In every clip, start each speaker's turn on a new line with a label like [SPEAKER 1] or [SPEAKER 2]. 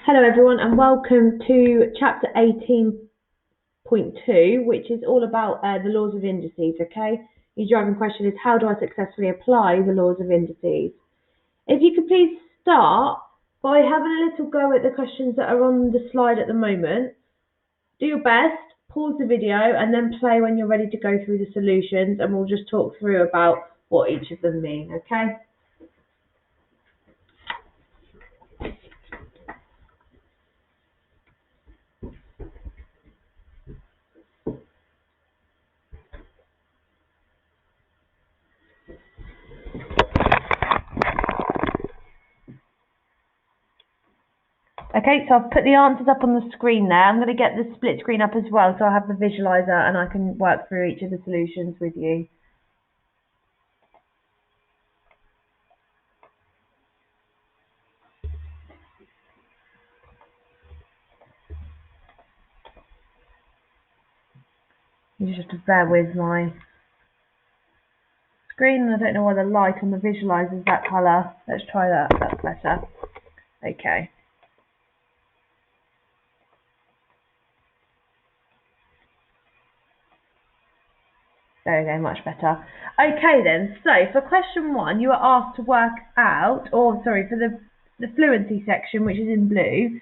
[SPEAKER 1] Hello everyone and welcome to chapter 18.2, which is all about the laws of indices, okay? Your driving question is, how do I successfully apply the laws of indices? If you could please start by having a little go at the questions that are on the slide at the moment. Do your best, pause the video and then play when you're ready to go through the solutions, and we'll just talk through about what each of them mean, okay? Okay, so I've put the answers up on the screen there. I'm going to get the split screen up as well, so I have the visualizer and I can work through each of the solutions with you. You just have to bear with my screen. I don't know why the light on the visualizer is that colour. Let's try that. That's better. Okay. There we go, much better. Okay then, so for question 1, you are asked to work out, or sorry, for the fluency section, which is in blue,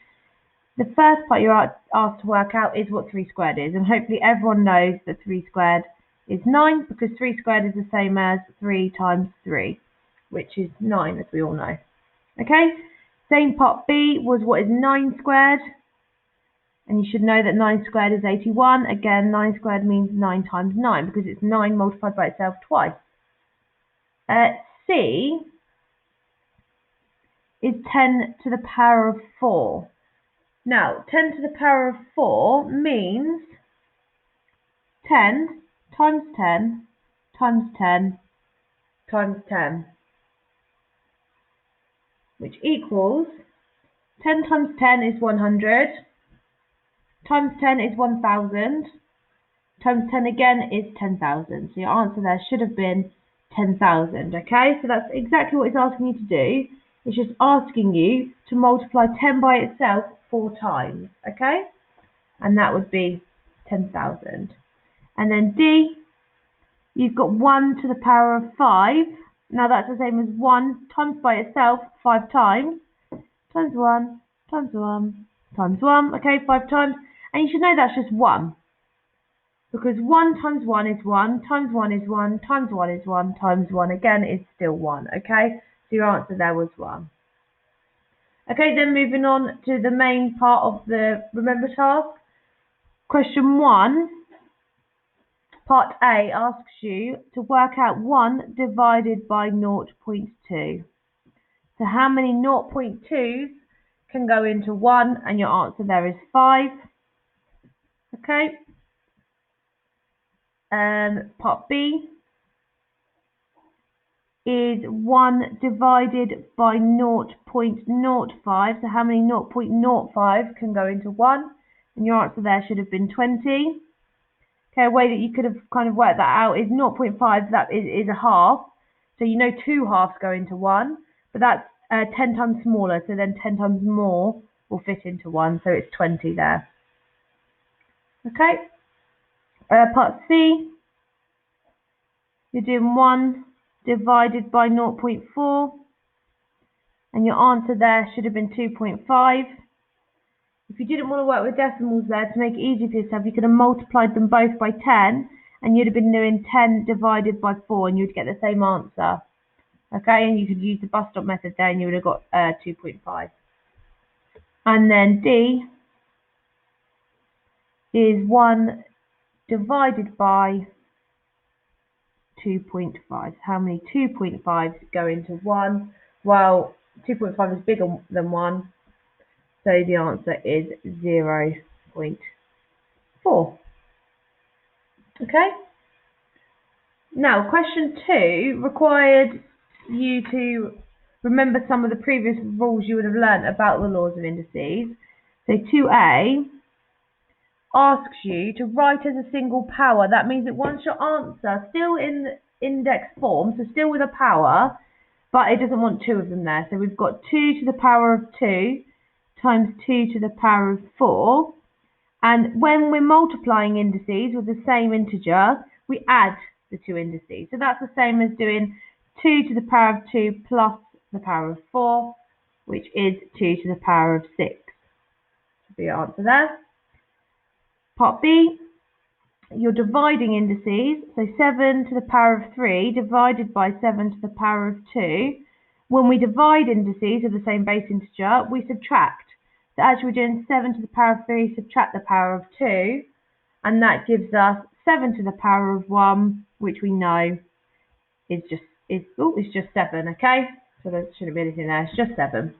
[SPEAKER 1] the first part you're asked to work out is what 3 squared is, and hopefully everyone knows that 3 squared is 9, because 3 squared is the same as 3 times 3, which is 9, as we all know. Okay, same part B was what is 9 squared, and you should know that 9 squared is 81. Again, 9 squared means 9 times 9, because it's 9 multiplied by itself twice. C is 10 to the power of 4. Now, 10 to the power of 4 means 10 times 10 times 10 times 10, which equals 10 times 10 is 100, times 10 is 1000, times 10 again is 10,000. So your answer there should have been 10,000, okay? So that's exactly what it's asking you to do. It's just asking you to multiply 10 by itself 4 times, okay? And that would be 10,000. And then D, you've got 1 to the power of 5. Now that's the same as 1 times by itself 5 times. Times 1, times 1, times 1. Okay, 5 times. And you should know that's just 1. Because 1 times 1 is 1, times 1 is 1, times 1 is 1, times 1 again is still 1. Okay, so your answer there was 1. Okay, then moving on to the main part of the remember task. Question 1, part A, asks you to work out 1 divided by 0.2. So how many 0.2s can go into 1? And your answer there is 5. Okay. Part B is 1 divided by 0.05. So how many 0.05 can go into 1? And your answer there should have been 20. Okay, a way that you could have kind of worked that out is 0.5, that is a half. So you know 2 halves go into 1, but that's 10 times smaller, so then 10 times more will fit into 1, so it's 20 there. Okay. Part C, you're doing 1 divided by 0.4, and your answer there should have been 2.5. If you didn't want to work with decimals there, to make it easy for yourself, you could have multiplied them both by 10, and you'd have been doing 10 divided by 4, and you'd get the same answer. Okay, and you could use the bus stop method there, and you would have got 2.5. And then D is 1 divided by 2.5. How many 2.5s go into 1? Well, 2.5 is bigger than 1, so the answer is 0.4. Okay? Now, question 2 required you to remember some of the previous rules you would have learnt about the laws of indices. So 2A asks you to write as a single power. That means it wants your answer still in index form, so still with a power, but it doesn't want 2 of them there. So we've got 2 to the power of 2, times 2 to the power of 4. And when we're multiplying indices with the same integer, we add the two indices. So that's the same as doing 2 to the power of 2 plus the power of 4, which is 2 to the power of 6. Should be your answer there. Part B, you're dividing indices. So 7 to the power of 3 divided by 7 to the power of 2. When we divide indices of the same base integer, we subtract. So actually we're doing 7 to the power of 3, subtract the power of 2, and that gives us 7 to the power of 1, which we know is just 7, okay? So there shouldn't be anything there, it's just 7.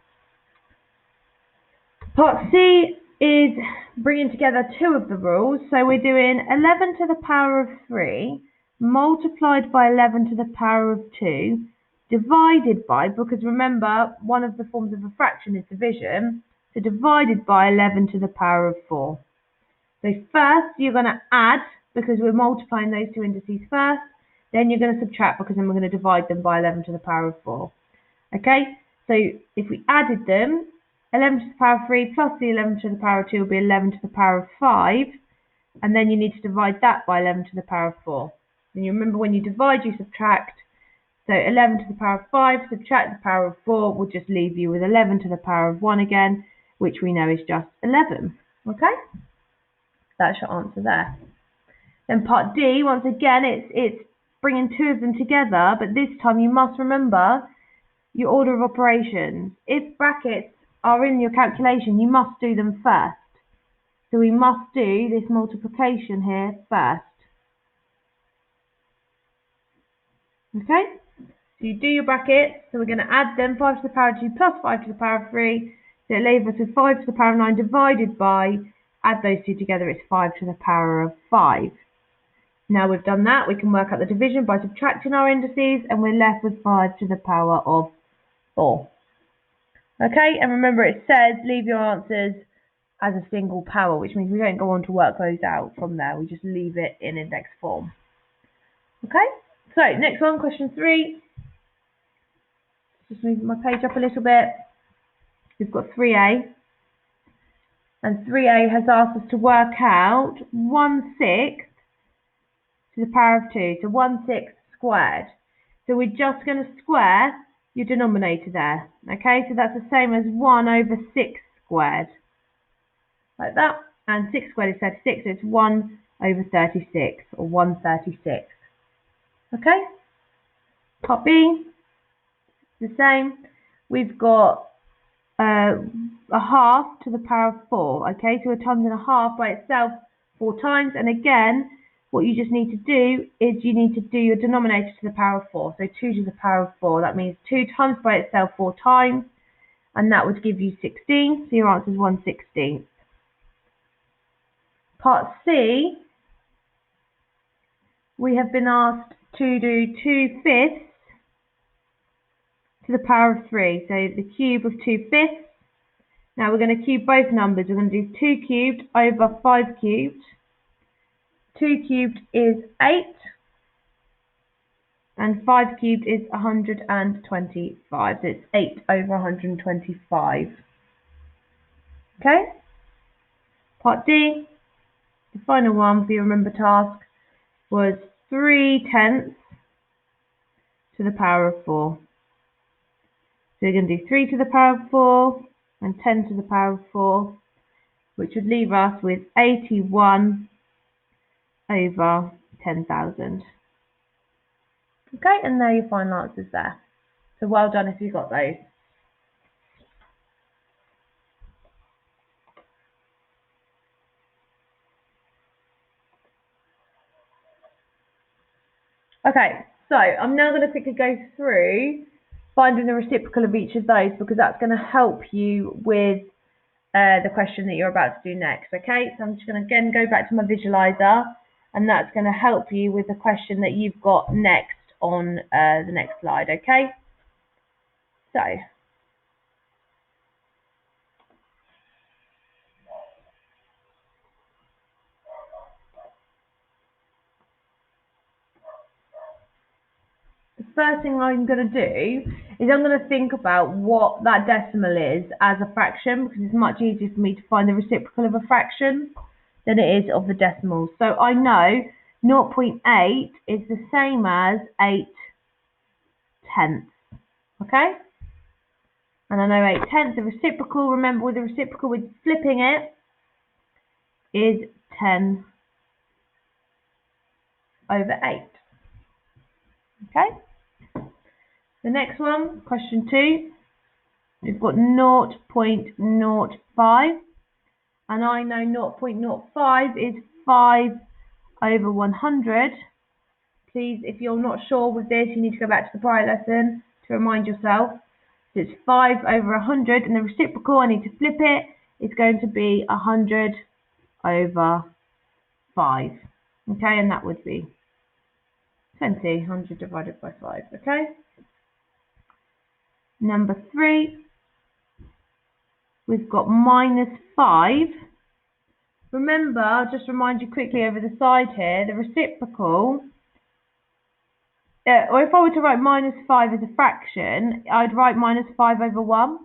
[SPEAKER 1] Part C is bringing together two of the rules. So we're doing 11 to the power of 3 multiplied by 11 to the power of 2 divided by, because remember, one of the forms of a fraction is division, so divided by 11 to the power of 4. So first you're going to add, because we're multiplying those two indices first, then you're going to subtract, because then we're going to divide them by 11 to the power of 4. Okay, so if we added them, 11 to the power of 3 plus the 11 to the power of 2 will be 11 to the power of 5, and then you need to divide that by 11 to the power of 4. And you remember, when you divide, you subtract. So 11 to the power of 5, subtract the power of 4, will just leave you with 11 to the power of 1 again, which we know is just 11. Okay? That's your answer there. Then part D, once again, it's bringing two of them together, but this time you must remember your order of operations. If brackets are in your calculation, you must do them first. So we must do this multiplication here first. Okay? So you do your brackets, so we're going to add them, 5 to the power of 2 plus 5 to the power of 3. So it leaves us with 5 to the power of 9 divided by, add those two together, it's 5 to the power of 5. Now we've done that, we can work out the division by subtracting our indices, and we're left with 5 to the power of 4. Okay, and remember it says leave your answers as a single power, which means we don't go on to work those out from there, we just leave it in index form. Okay, so next one, question 3. Just move my page up a little bit. We've got 3a, and 3a has asked us to work out 1/6 to the power of 2, so 1/6 squared. So we're just going to square your denominator there. Okay, so that's the same as 1 over 6 squared. Like that. And 6 squared is 36, so it's 1 over 36, or 1/36. Okay? Part B, the same. We've got a half to the power of 4. Okay, so we're timesing a half by itself 4 times. And again, what you just need to do is you need to do your denominator to the power of 4. So 2 to the power of 4. That means 2 times by itself 4 times. And that would give you 16. So your answer is 1/16. Part C, we have been asked to do 2/5 to the power of 3. So the cube of 2/5. Now we're going to cube both numbers. We're going to do 2 cubed over 5 cubed. 2 cubed is 8. And 5 cubed is 125. So it's 8 over 125. Okay? Part D, the final one for your remember task, was 3/10 to the power of 4. So we're going to do 3 to the power of 4 and 10 to the power of 4, which would leave us with 81 over 10,000. Okay, and there are your final answers there. So well done if you got those. Okay, so I'm now going to quickly go through finding the reciprocal of each of those, because that's going to help you with the question that you're about to do next. Okay, so I'm just going to again go back to my visualizer, and that's going to help you with the question that you've got next on the next slide. Okay, so the first thing I'm going to do is I'm going to think about what that decimal is as a fraction, because it's much easier for me to find the reciprocal of a fraction than it is of the decimal. So I know 0.8 is the same as 8/10, okay? And I know 8/10, the reciprocal, remember with the reciprocal, with flipping it, is 10/8. Okay? The next one, question 2, we've got 0.05, and I know 0.05 is 5/100. Please, if you're not sure with this, you need to go back to the prior lesson to remind yourself. So it's 5/100, and the reciprocal, I need to flip it, it's going to be 100/5. Okay, and that would be 20, 100 divided by 5, okay? Number 3, we've got -5. Remember, I'll just remind you quickly over the side here, the reciprocal, or if I were to write -5 as a fraction, I'd write -5/1.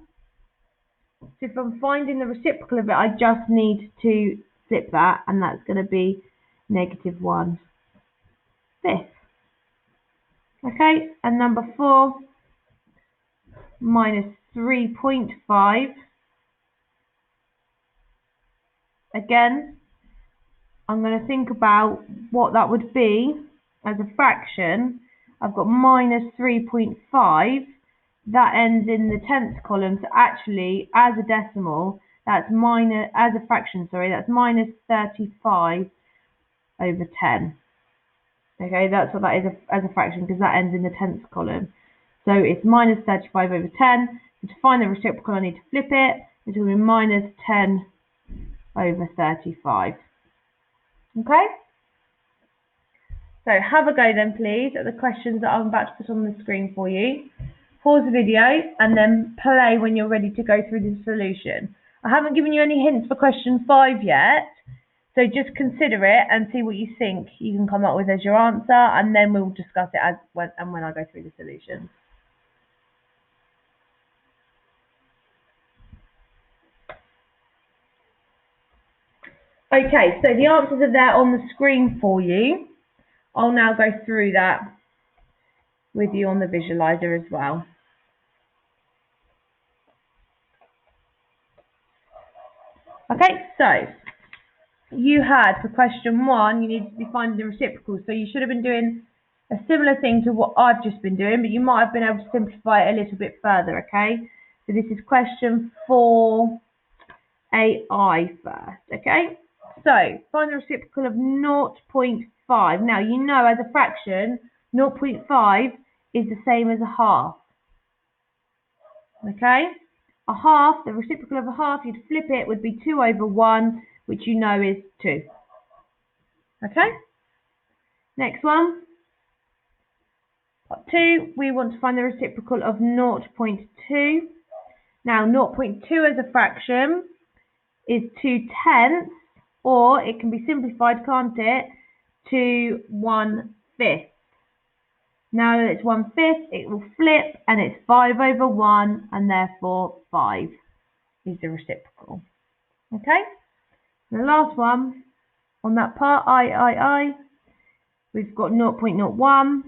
[SPEAKER 1] So if I'm finding the reciprocal of it, I just need to flip that, and that's going to be -1/5. Okay, and number 4, -3.5. Again, I'm going to think about what that would be as a fraction. I've got -3.5. That ends in the tenths column. So actually, as a decimal, that's as a fraction, sorry, that's -35/10. Okay, that's what that is as a fraction, because that ends in the tenths column. So it's -35/10. So to find the reciprocal, I need to flip it. It's going to be -10/35. Okay? So have a go then, please, at the questions that I'm about to put on the screen for you. Pause the video and then play when you're ready to go through the solution. I haven't given you any hints for question 5 yet, so just consider it and see what you think you can come up with as your answer, and then we'll discuss it when I go through the solution. Okay, so the answers are there on the screen for you. I'll now go through that with you on the visualizer as well. Okay, so you had for question 1, you needed to be finding the reciprocal, so you should have been doing a similar thing to what I've just been doing, but you might have been able to simplify it a little bit further, okay? So this is question 4AI first, okay? So find the reciprocal of 0.5. Now you know as a fraction, 0.5 is the same as a half, okay? A half, the reciprocal of a half, you'd flip it, would be 2/1, which you know is 2. Okay? Next one. Part 2, we want to find the reciprocal of 0.2. Now 0.2 as a fraction is 2/10, or it can be simplified, can't it, to 1/5. Now that it's 1/5, it will flip, and it's 5/1, and therefore 5 is the reciprocal. Okay? And the last one on that part, we've got 0.01.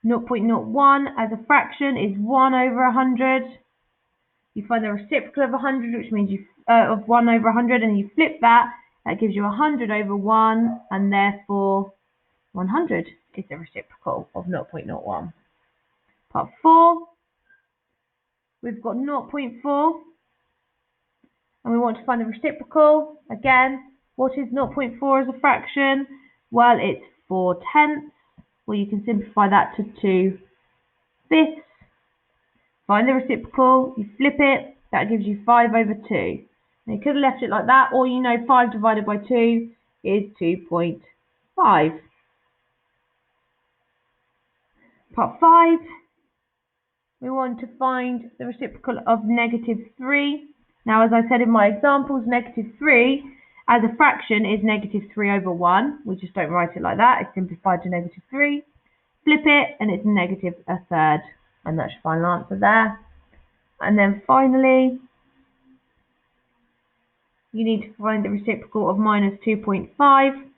[SPEAKER 1] 0.01 as a fraction is 1/100. You find the reciprocal of 100, which means of 1/100, and you flip that. That gives you 100/1, and therefore 100 is the reciprocal of 0.01. Part 4, we've got 0.4, and we want to find the reciprocal. Again, what is 0.4 as a fraction? Well, it's 4/10, or you can simplify that to 2/5. Find the reciprocal, you flip it, that gives you 5/2. Now you could have left it like that, or you know 5 divided by 2 is 2.5. Part 5, we want to find the reciprocal of -3. Now, as I said in my examples, -3 as a fraction is -3/1. We just don't write it like that, it's simplified to -3. flip it, and it's negative a third. And that's your final answer there. And then finally, you need to find the reciprocal of minus 2.5.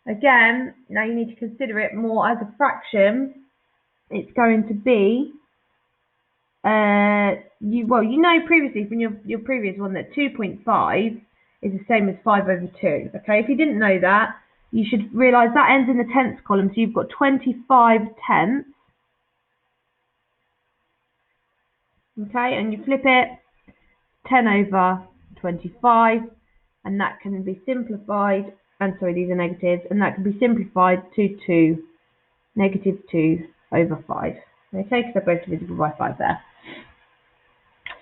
[SPEAKER 1] Again, now you need to consider it more as a fraction. It's going to be, you know previously from your previous one that 2.5 is the same as 5 over 2. Okay, if you didn't know that, you should realise that ends in the tenths column, so you've got 25 tenths. Okay, and you flip it, 10 over 25, and that can be simplified, and sorry, these are negatives, and that can be simplified to negative 2 over 5. Okay, because they're both divisible by 5 there.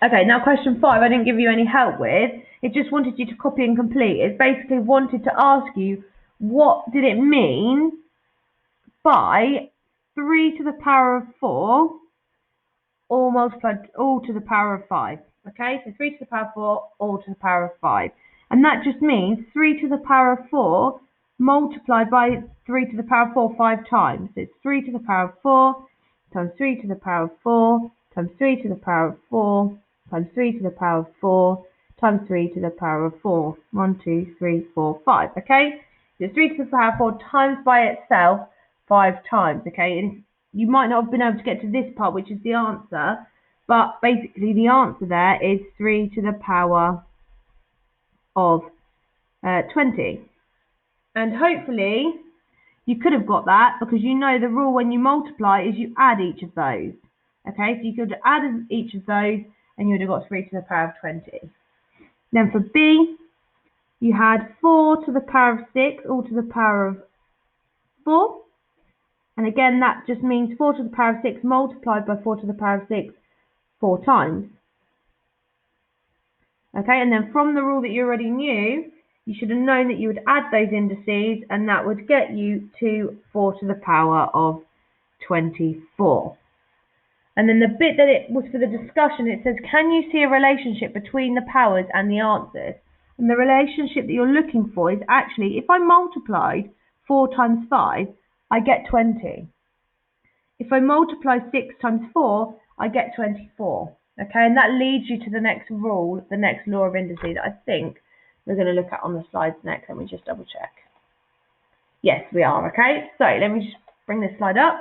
[SPEAKER 1] Okay, now question 5 I didn't give you any help with. It just wanted you to copy and complete. It basically wanted to ask you, what did it mean by 3 to the power of 4 all multiplied all to the power of 5? Okay, so 3 to the power of 4 all to the power of 5. And that just means 3 to the power of 4 multiplied by 3 to the power of 4 5 times. So it's 3 to the power of 4 times 3 to the power of 4 times 3 to the power of 4 times 3 to the power of 4 times 3 to the power of 4. 1, 2, 3, 4, 5. Okay, so 3 to the power of 4 times by itself 5 times. Okay, and you might not have been able to get to this part, which is the answer, but basically the answer there is 3 to the power of 20. And hopefully you could have got that, because you know the rule when you multiply is you add each of those. Okay, so you could have added each of those and you would have got 3 to the power of 20. Then for B, you had 4 to the power of 6 all to the power of 4. And again, that just means 4 to the power of 6 multiplied by 4 to the power of 6 4 times. Okay, and then from the rule that you already knew, you should have known that you would add those indices, and that would get you to 4 to the power of 24. And then the bit that it was for the discussion, it says, can you see a relationship between the powers and the answers? And the relationship that you're looking for is actually, if I multiplied 4 times 5, I get 20. If I multiply 6 times 4, I get 24. Okay, and that leads you to the next rule, the next law of indices that I think we're going to look at on the slides next. Let me just double check. Yes, we are. Okay, so let me just bring this slide up.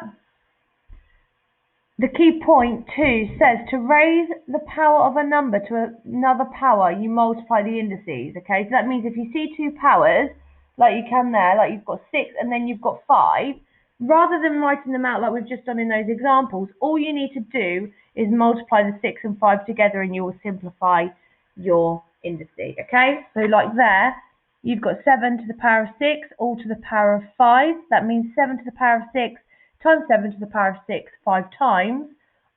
[SPEAKER 1] The key point 2 says to raise the power of a number to another power, you multiply the indices. Okay, so that means if you see 2 powers, like you can there, like you've got 6 and then you've got 5, rather than writing them out like we've just done in those examples, all you need to do is multiply the 6 and 5 together and you will simplify your indices. Okay, so like there, you've got 7 to the power of 6 all to the power of 5. That means 7 to the power of 6 times 7 to the power of 6 5 times.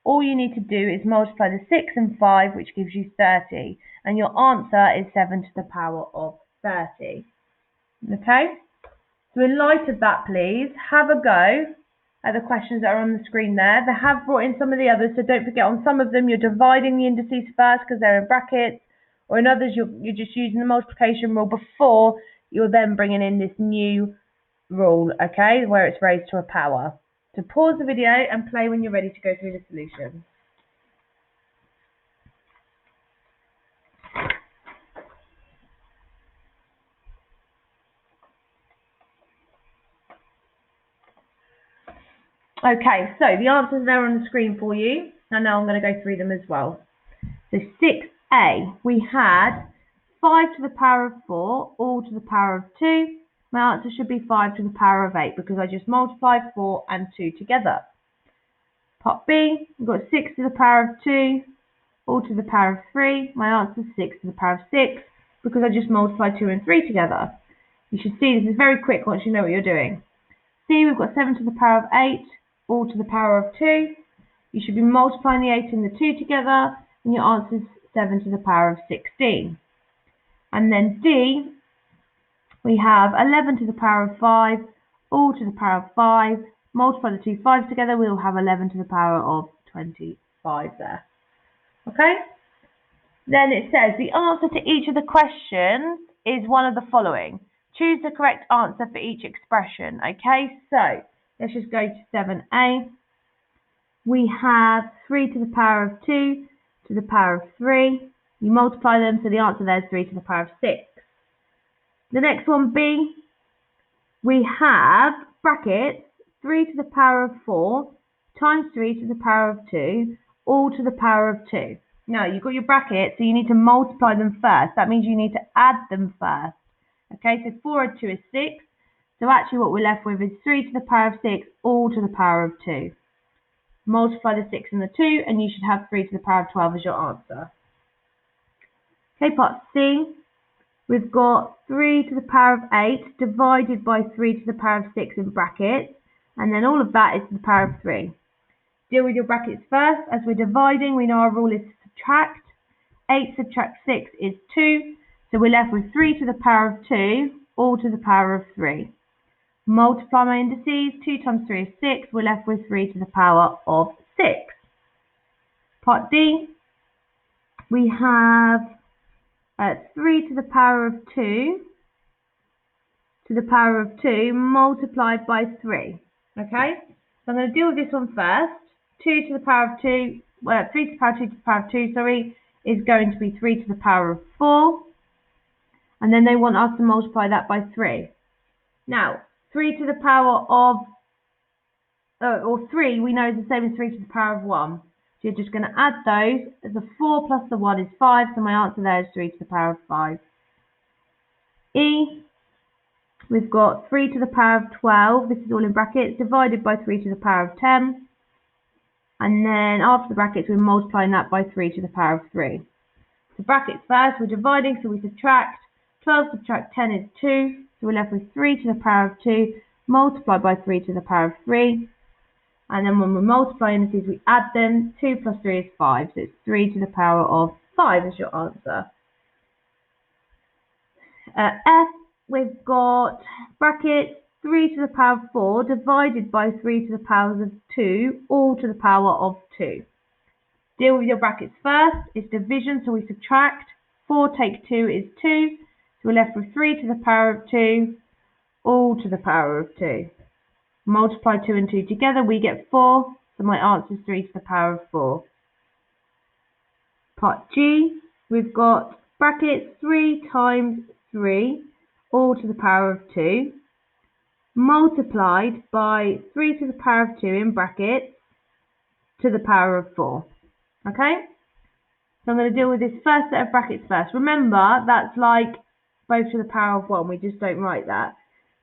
[SPEAKER 1] All you need to do is multiply the 6 and 5, which gives you 30. And your answer is 7 to the power of 30. Okay? So in light of that, please, have a go at the questions that are on the screen there. They have brought in some of the others, so don't forget on some of them you're dividing the indices first because they're in brackets, or in others you're just using the multiplication rule before you're then bringing in this new rule, okay, where it's raised to a power. So pause the video and play when you're ready to go through the solution. Okay, so the answers are there on the screen for you, and now I'm going to go through them as well. So 6A, we had 5 to the power of 4 all to the power of 2. My answer should be 5 to the power of 8 because I just multiplied 4 and 2 together. Part B, we've got 6 to the power of 2 all to the power of 3. My answer is 6 to the power of 6 because I just multiplied 2 and 3 together. You should see this is very quick once you know what you're doing. C, we've got 7 to the power of 8 all to the power of 2. You should be multiplying the 8 and the 2 together, and your answer is 7 to the power of 16. And then D, we have 11 to the power of 5 all to the power of 5. Multiply the two 5s together, we'll have 11 to the power of 25 there. Okay? Then it says the answer to each of the questions is one of the following. Choose the correct answer for each expression. Okay, so let's just go to 7a. We have 3 to the power of 2 to the power of 3. You multiply them, so the answer there is 3 to the power of 6. The next one, B, we have brackets 3 to the power of 4 times 3 to the power of 2, all to the power of 2. Now, you've got your brackets, so you need to multiply them first. That means you need to add them first. Okay, so 4 and 2 is 6. So actually what we're left with is 3 to the power of 6, all to the power of 2. Multiply the 6 and the 2, and you should have 3 to the power of 12 as your answer. Okay, part C. We've got 3 to the power of 8 divided by 3 to the power of 6 in brackets, and then all of that is to the power of 3. Deal with your brackets first. As we're dividing, we know our rule is to subtract. 8 subtract 6 is 2, so we're left with 3 to the power of 2, all to the power of 3. Multiply my indices. 2 times 3 is 6. We're left with 3 to the power of 6. Part D, we have 3 to the power of 2 to the power of 2 multiplied by 3. Okay, so I'm going to deal with this one first. 2 to the power of 2, 3 to the power of 2 to the power of 2, sorry, is going to be 3 to the power of 4. And then they want us to multiply that by 3. Now, 3 to the power of, or 3, we know is the same as 3 to the power of 1. So you're just going to add those. The 4 plus the 1 is 5, so my answer there is 3 to the power of 5. E, we've got 3 to the power of 12, this is all in brackets, divided by 3 to the power of 10. And then after the brackets, we're multiplying that by 3 to the power of 3. So brackets first, we're dividing, so we subtract. 12 subtract 10 is 2, so we're left with 3 to the power of 2, multiplied by 3 to the power of 3. And then when we're multiplying indices, we add them. 2 plus 3 is 5, so it's 3 to the power of 5 is your answer. F, we've got brackets 3 to the power of 4 divided by 3 to the powers of 2, all to the power of 2. Deal with your brackets first. It's division, so we subtract. 4 take 2 is 2, so we're left with 3 to the power of 2, all to the power of 2. Multiply 2 and 2 together, we get 4, so my answer is 3 to the power of 4. Part G, we've got brackets 3 times 3, all to the power of 2, multiplied by 3 to the power of 2 in brackets to the power of 4. Okay? So I'm going to deal with this first set of brackets first. Remember, that's like both to the power of 1. We just don't write that.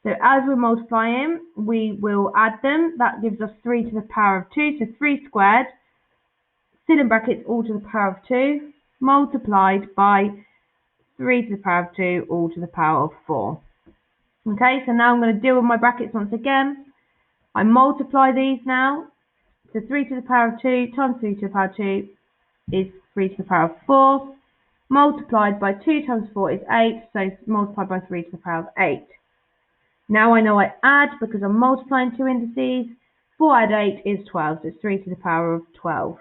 [SPEAKER 1] So as we're multiplying, we will add them. That gives us 3 to the power of 2. So 3 squared, still in brackets, all to the power of 2, multiplied by 3 to the power of 2, all to the power of 4. Okay, so now I'm going to deal with my brackets once again. I multiply these now. So 3 to the power of 2 times 3 to the power of 2 is 3 to the power of 4. Multiplied by 2 times 4 is 8, so multiplied by 3 to the power of 8. Now I know I add because I'm multiplying two indices. 4 add 8 is 12, so it's 3 to the power of 12.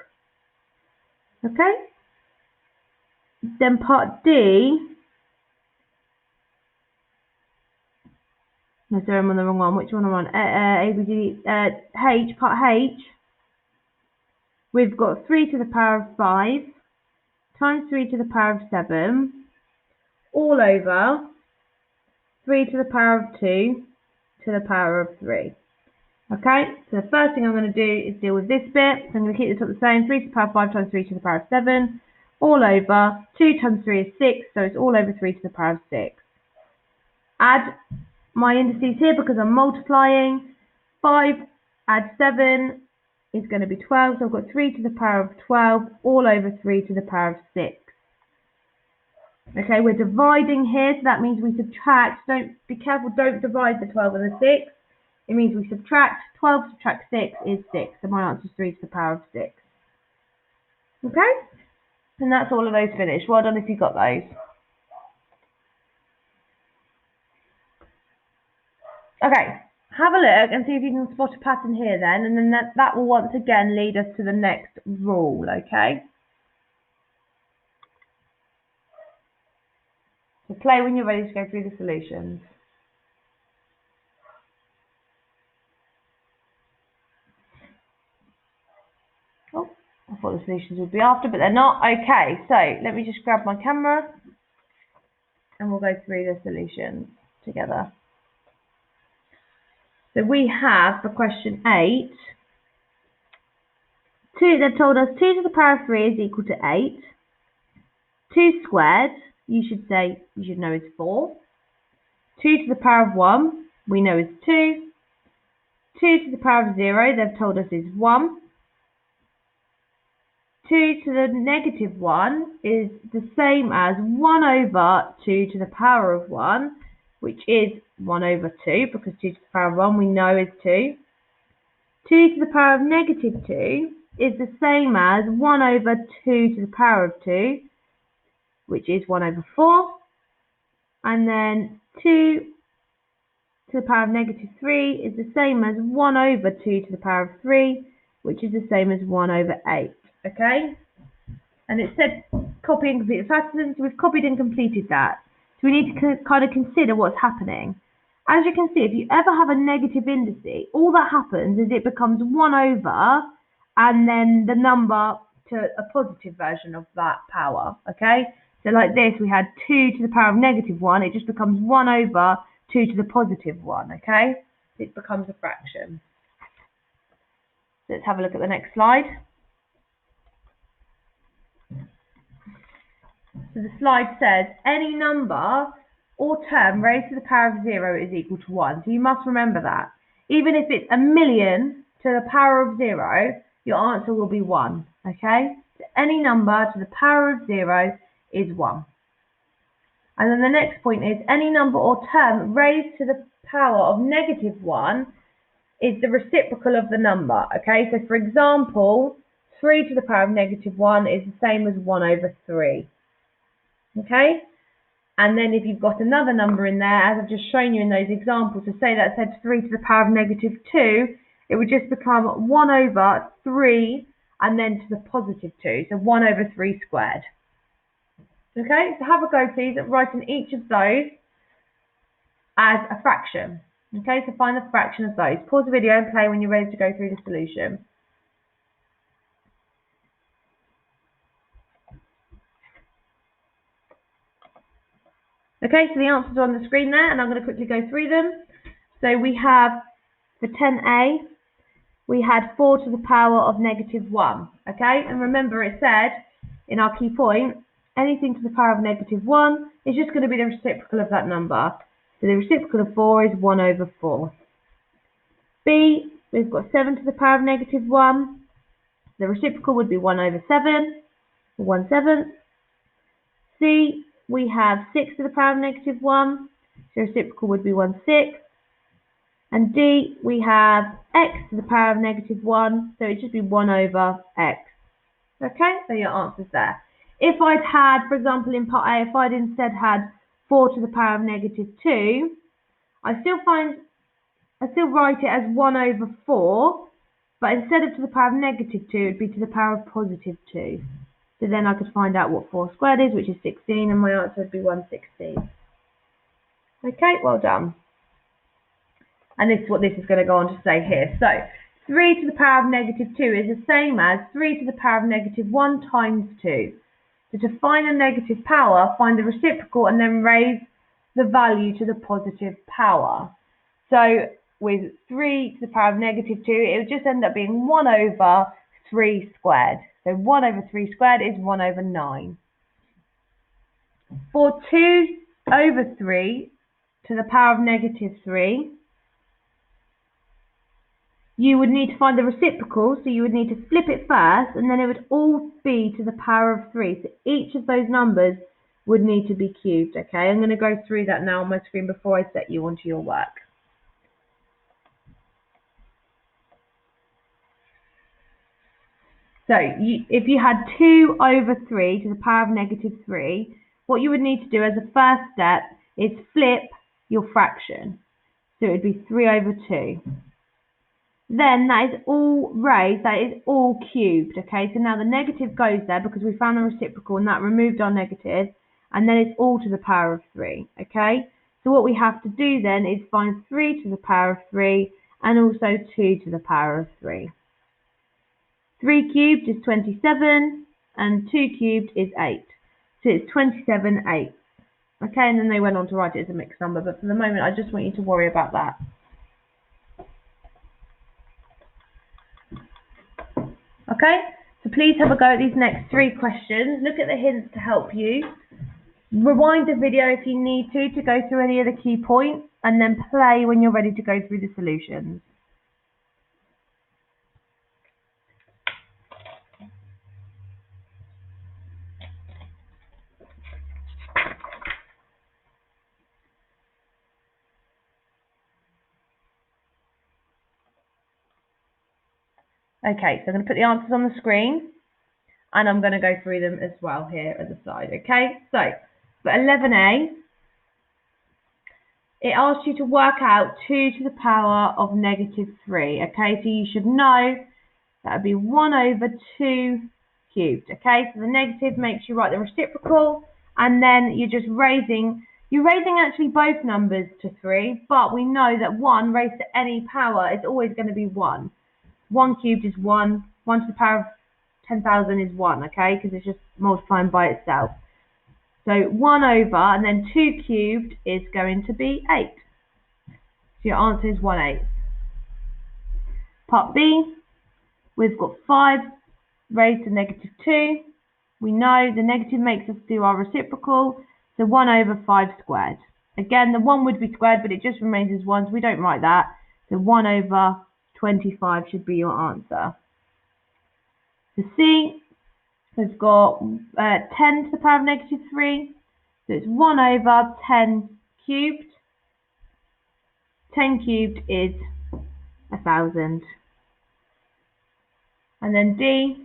[SPEAKER 1] Okay? Then part D. No, sorry, I'm on the wrong one. Which one am I on? A, B, D, H, part H. We've got 3 to the power of 5 times 3 to the power of 7 all over 3 to the power of 2 to the power of 3. Okay, so the first thing I'm going to do is deal with this bit. So I'm going to keep the top the same. 3 to the power of 5 times 3 to the power of 7 all over 2 times 3 is 6, so it's all over 3 to the power of 6. Add my indices here because I'm multiplying. 5 add 7 is going to be 12, so I've got 3 to the power of 12 all over 3 to the power of 6. Okay, we're dividing here, so that means we subtract. Don't be careful, don't divide the 12 and the 6. It means we subtract. 12 subtract 6 is 6, so my answer is 3 to the power of 6. Okay, and that's all of those finished. Well done if you got those. Okay, have a look and see if you can spot a pattern here then, and then that will once again lead us to the next rule, okay? So play when you're ready to go through the solutions. solutions would be after, but they're not. Okay, so let me just grab my camera and we'll go through the solutions together. So we have for question 8, they've told us 2 to the power of 3 is equal to 8. 2 squared, you should know is 4. 2 to the power of 1, we know is 2. 2 to the power of 0, they've told us is 1. 2 to the negative 1 is the same as 1 over 2 to the power of 1, which is 1 over 2, because 2 to the power of 1 we know is 2. 2 to the power of negative 2 is the same as 1 over 2 to the power of 2, which is 1 over 4. And then 2 to the power of negative 3 is the same as 1 over 2 to the power of 3, which is the same as 1 over 8. Okay? And it said copy and complete the pattern, so we've copied and completed that. So we need to kind of consider what's happening. As you can see, if you ever have a negative indice, all that happens is it becomes 1 over and then the number to a positive version of that power. Okay? So like this, we had 2 to the power of negative 1, it just becomes 1 over 2 to the positive 1, okay? It becomes a fraction. Let's have a look at the next slide. So the slide says any number or term raised to the power of 0 is equal to 1. So you must remember that. Even if it's 1,000,000 to the power of 0, your answer will be 1, okay? So any number to the power of 0 is 1. And then the next point is any number or term raised to the power of negative 1 is the reciprocal of the number. Okay, so for example, 3 to the power of negative 1 is the same as 1 over 3. Okay, and then if you've got another number in there, as I've just shown you in those examples, to say that said 3 to the power of negative 2, it would just become 1 over 3 and then to the positive 2, so 1 over 3 squared. Okay, so have a go please at writing each of those as a fraction. Okay, so find the fraction of those. Pause the video and play when you're ready to go through the solution. Okay, so the answers are on the screen there and I'm going to quickly go through them. So we have for 10A, we had 4 to the power of negative 1. Okay, and remember it said in our key point, anything to the power of negative 1 is just going to be the reciprocal of that number. So the reciprocal of 4 is 1 over 4. B, we've got 7 to the power of negative 1. The reciprocal would be 1 over 7, or 1/7. C, we have 6 to the power of negative 1. So the reciprocal would be 1/6. And D, we have x to the power of negative 1. So it should be 1 over x. Okay, so your answer's there. If I'd had, for example, in part A, if I'd instead had 4 to the power of negative 2, I still write it as 1 over 4, but instead of to the power of negative 2, it would be to the power of positive 2. So then I could find out what 4 squared is, which is 16, and my answer would be 1/16. Okay, well done. And this is what this is going to go on to say here. So 3 to the power of negative 2 is the same as 3 to the power of negative 1 times 2. So to find a negative power, find the reciprocal and then raise the value to the positive power. So with 3 to the power of negative 2, it would just end up being 1 over 3 squared. So 1 over 3 squared is 1 over 9. For 2 over 3 to the power of negative 3, you would need to find the reciprocal, so you would need to flip it first, and then it would all be to the power of 3. So each of those numbers would need to be cubed, okay? I'm going to go through that now on my screen before I set you onto your work. So if you had 2 over 3 to the power of negative 3, what you would need to do as a first step is flip your fraction. So it would be 3 over 2. Then that is all raised, that is all cubed, okay? So now the negative goes there because we found the reciprocal and that removed our negative, and then it's all to the power of 3, okay? So what we have to do then is find 3 to the power of 3 and also 2 to the power of 3. 3 cubed is 27, and 2 cubed is 8. So it's 27 eighths. Okay, and then they went on to write it as a mixed number, but for the moment I just want you to worry about that. Okay, so please have a go at these next 3 questions. Look at the hints to help you. Rewind the video if you need to go through any of the key points, and then play when you're ready to go through the solutions. Okay, so I'm going to put the answers on the screen, and I'm going to go through them as well here at the side. Okay, so for 11A, it asks you to work out 2 to the power of -3. Okay, so you should know that would be 1 over 2 cubed. Okay, so the negative makes you write the reciprocal, and then you're raising actually both numbers to 3, but we know that 1 raised to any power is always going to be 1. 1 cubed is 1. 1 to the power of 10,000 is 1, okay, because it's just multiplying by itself. So 1 over, and then 2 cubed is going to be 8. So your answer is 1/8. Part B, we've got 5 raised to -2. We know the negative makes us do our reciprocal, so 1 over 5 squared. Again, the 1 would be squared, but it just remains as 1, so we don't write that. So 1 over 25 should be your answer. For C, we've got 10 to the power of -3. So it's 1 over 10 cubed. 10 cubed is 1,000. And then D,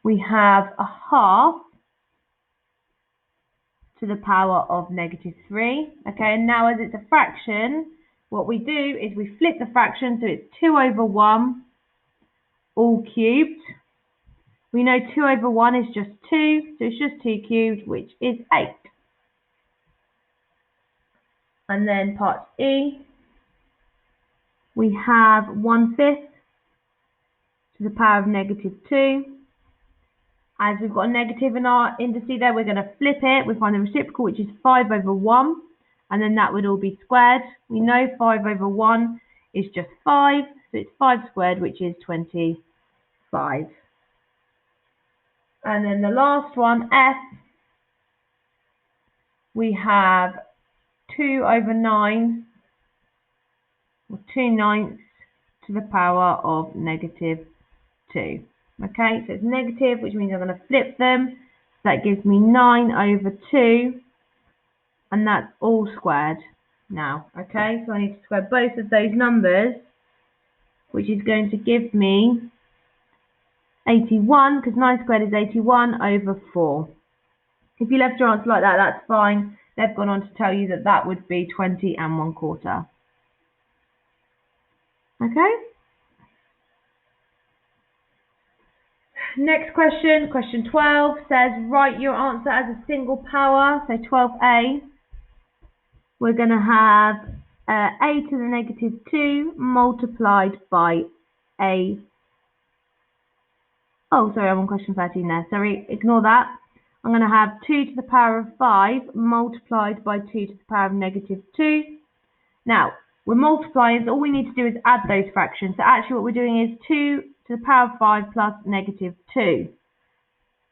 [SPEAKER 1] we have a half to the power of -3. Okay, and now as it's a fraction, what we do is we flip the fraction, so it's 2 over 1 all cubed. We know 2 over 1 is just 2, so it's just 2 cubed, which is 8. And then part E, we have 1/5 to the power of -2. As we've got a negative in our indice there, we're going to flip it. We find the reciprocal, which is 5 over 1, and then that would all be squared. We know 5 over 1 is just 5, so it's 5 squared, which is 25. And then the last one, F, we have 2 over 9, or 2/9 to the power of -2. Okay, so it's negative, which means I'm going to flip them. So that gives me 9 over 2, and that's all squared now. Okay, so I need to square both of those numbers, which is going to give me 81, because 9 squared is 81 over 4. If you left your answer like that, that's fine. They've gone on to tell you that that would be 20 1/4. Okay? Next question, question 12, says write your answer as a single power. So 12A, we're going to have a to the -2 multiplied by a. Oh, sorry, I'm on question 13 there. Sorry, ignore that. I'm going to have 2 to the power of 5 multiplied by 2 to the power of -2. Now, we're multiplying, so all we need to do is add those fractions. So actually what we're doing is 2 to the power of 5 plus -2.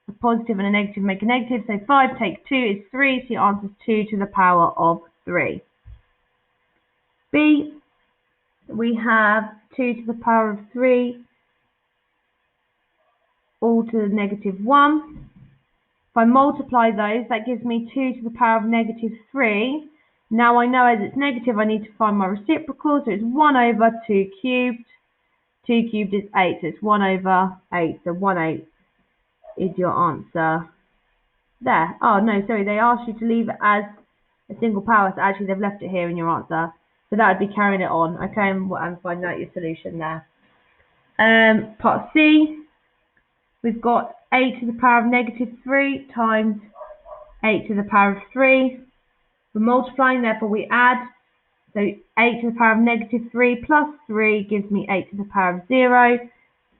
[SPEAKER 1] A positive and a negative make a negative, so 5 take 2 is 3, so your answer is 2 to the power of 3. B, we have 2 to the power of 3 all to the -1. If I multiply those, that gives me 2 to the power of -3. Now I know as it's negative, I need to find my reciprocal, so it's 1 over 2 cubed. 2 cubed is 8, so it's 1 over 8, so 1/8 is your answer there. Oh no, sorry, they asked you to leave it as a single power, so actually they've left it here in your answer. So that would be carrying it on, okay, and find out your solution there. Part C, we've got 8 to the power of -3 times 8 to the power of 3. We're multiplying, therefore we add. So 8 to the power of -3 plus 3 gives me 8 to the power of 0.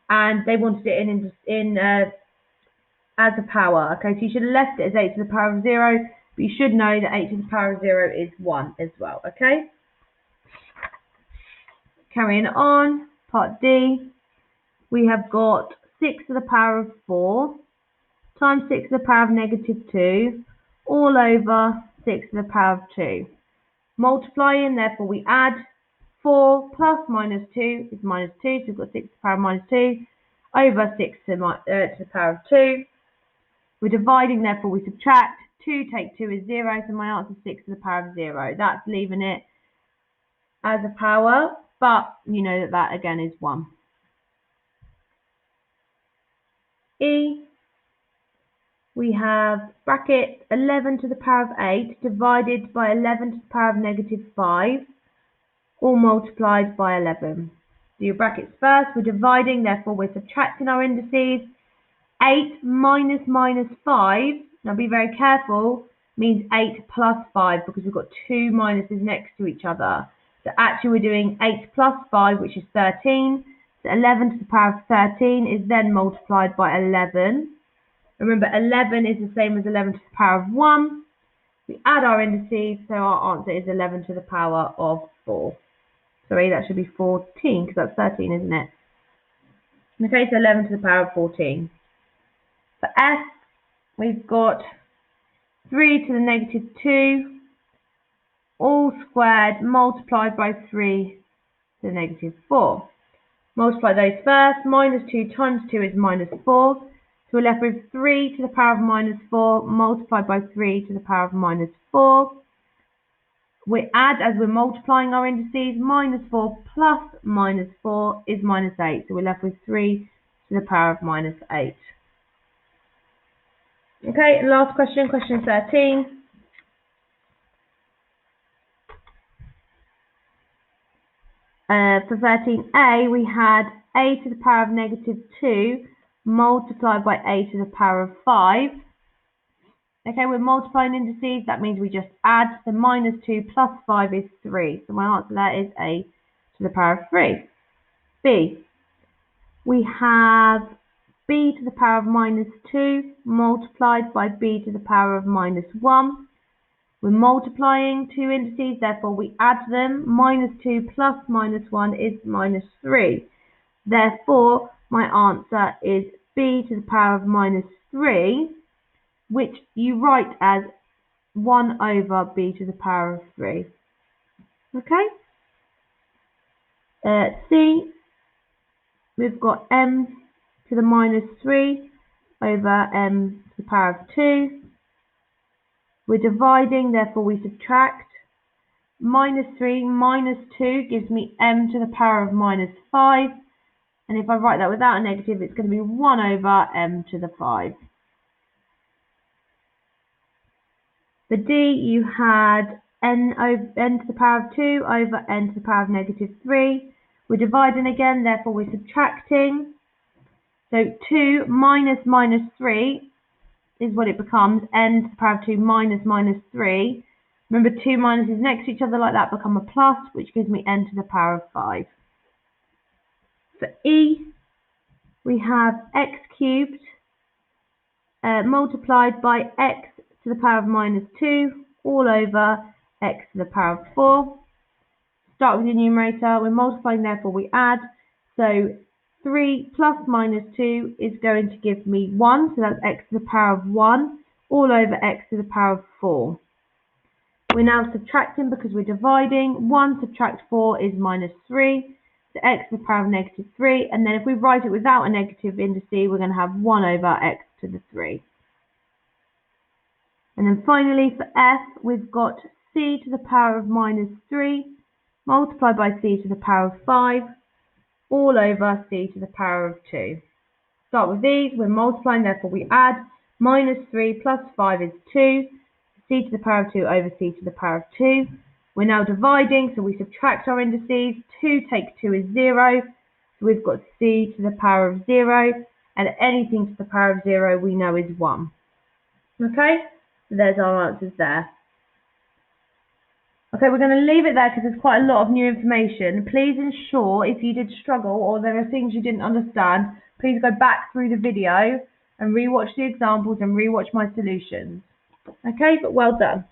[SPEAKER 1] and they wanted it in as a power. Okay, so you should have left it as 8 to the power of 0, but you should know that 8 to the power of 0 is 1 as well. Okay, carrying on, part D, we have got 6 to the power of 4 times 6 to the power of negative 2 all over 6 to the power of 2. Multiplying, therefore we add 4 plus minus 2 is minus 2, so we've got 6 to the power of minus 2 over 6 to the power of 2. We're dividing, therefore we subtract. 2 take 2 is 0, so my answer is 6 to the power of 0. That's leaving it as a power, but you know that again is 1. E, we have bracket 11 to the power of 8 divided by 11 to the power of negative 5, all multiplied by 11. Do your brackets first. We're dividing, therefore we're subtracting our indices. 8 minus minus 5, now be very careful, means 8 plus 5 because we've got two minuses next to each other. So actually we're doing 8 plus 5, which is 13. So 11 to the power of 13 is then multiplied by 11. Remember, 11 is the same as 11 to the power of 1. We add our indices, so our answer is 11 to the power of 4. Sorry, that should be 14 because that's 13, isn't it? Okay, so 11 to the power of 14. For S, we've got 3 to the negative 2, all squared, multiplied by 3 to the negative 4. Multiply those first. Minus 2 times 2 is minus 4. So we're left with 3 to the power of minus 4, multiplied by 3 to the power of minus 4. We add as we're multiplying our indices. Minus 4 plus minus 4 is minus 8. So we're left with 3 to the power of minus 8. Okay, last question, question 13. For 13a, we had a to the power of negative 2 multiplied by a to the power of 5. Okay, we're multiplying indices. That means we just add. So minus 2 plus 5 is 3. So my answer to that is a to the power of 3. B, we have b to the power of minus 2 multiplied by b to the power of minus 1. We're multiplying two indices, therefore we add them. Minus 2 plus minus 1 is minus 3. Therefore, my answer is b to the power of minus 3, which you write as 1 over b to the power of 3. Okay? C, we've got m to the minus 3 over m to the power of 2. We're dividing, therefore we subtract. Minus 3 minus 2 gives me m to the power of minus 5. And if I write that without a negative, it's going to be 1 over m to the 5. For D, you had n to the power of 2 over n to the power of negative 3. We're dividing again, therefore we're subtracting. So 2 minus minus 3 is what it becomes, n to the power of 2 minus minus 3. Remember, two minuses next to each other like that become a plus, which gives me n to the power of 5. For E, we have x cubed multiplied by x to the power of minus 2 all over x to the power of 4. Start with the numerator. We're multiplying, therefore we add. So 3 plus minus 2 is going to give me 1, so that's x to the power of 1 all over x to the power of 4. We're now subtracting because we're dividing. 1 subtract 4 is minus 3, so x to the power of negative 3, and then if we write it without a negative indice, we're going to have 1 over x to the 3. And then finally for F, we've got c to the power of minus 3 multiplied by c to the power of 5 all over c to the power of 2. Start with these, we're multiplying, therefore we add. Minus 3 plus 5 is 2, c to the power of 2 over c to the power of 2. We're now dividing, so we subtract our indices. 2 take 2 is 0, so we've got c to the power of 0, and anything to the power of 0 we know is 1. Okay, so there's our answers there. Okay, we're going to leave it there because there's quite a lot of new information. Please ensure if you did struggle or there are things you didn't understand, please go back through the video and rewatch the examples and rewatch my solutions. Okay, but well done.